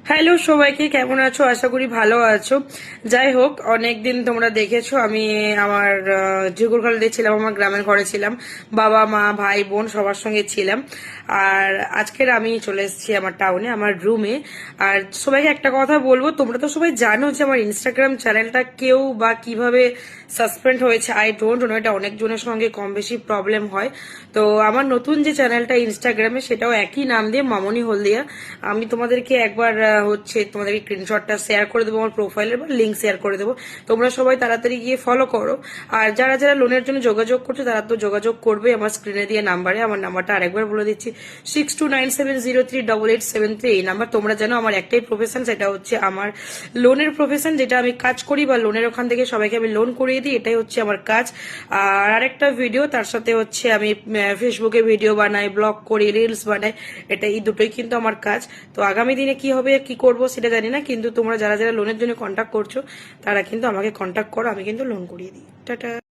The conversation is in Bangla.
হ্যালো সবাইকে, কেমন আছো? আশা করি ভালো আছো। যাই হোক, অনেকদিন তোমরা দেখেছো আমি আমার ঝিগুর খালিতে ছিলাম, আমার গ্রামের ঘরে ছিলাম, বাবা মা ভাই বোন সবার সঙ্গে ছিলাম। আর আজকের আমি চলে এসেছি আমার টাউনে, আমার রুমে। আর সবাইকে একটা কথা বলবো, তোমরা তো সবাই জানো যে আমার ইনস্টাগ্রাম চ্যানেলটা কেউ বা কিভাবে সাসপেন্ড হয়েছে। আই ডোন্ট নো, এটা অনেকজনের সঙ্গে কম বেশি প্রবলেম হয়। তো আমার নতুন যে চ্যানেলটা ইনস্টাগ্রামে, সেটাও একই নাম দিয়ে, মামনি হলদিয়া। আমি তোমাদেরকে একবার তোমাদেরকে স্ক্রিনশটটা শেয়ার করে দেবো, আমার প্রোফাইলের বা লিঙ্ক শেয়ার করে দেবো। তোমরা সবাই তাড়াতাড়ি গিয়ে ফলো করো। আর যারা যারা লোনের জন্য যোগাযোগ করছো তারা তো যোগাযোগ করবে আমার স্ক্রিনে দিয়ে নাম্বারে। আমার নাম্বারটা আরেকবার বলে দিচ্ছি, 6297038873। এই নাম্বার। তোমরা জানো আমার একটাই প্রফেশন, সেটা হচ্ছে আমার লোনের প্রফেশন, যেটা আমি কাজ করি বা লোনের ওখান থেকে সবাইকে আমি লোন করিয়ে দিই, এটাই হচ্ছে আমার কাজ। আর আরেকটা ভিডিও তার সাথে হচ্ছে আমি ফেসবুকে ভিডিও বানাই, ব্লগ করি, রিলস বানাই। এটা এই দুটোই কিন্তু আমার কাজ। তো আগামী দিনে কি হবে কি করব সেটা জানি না, কিন্তু তোমরা যারা যারা লোনের জন্য কন্ট্যাক্ট করছো তারা কিন্তু আমাকে কন্ট্যাক্ট করো, আমি কিন্তু লোন করিয়ে দিই। টাটা।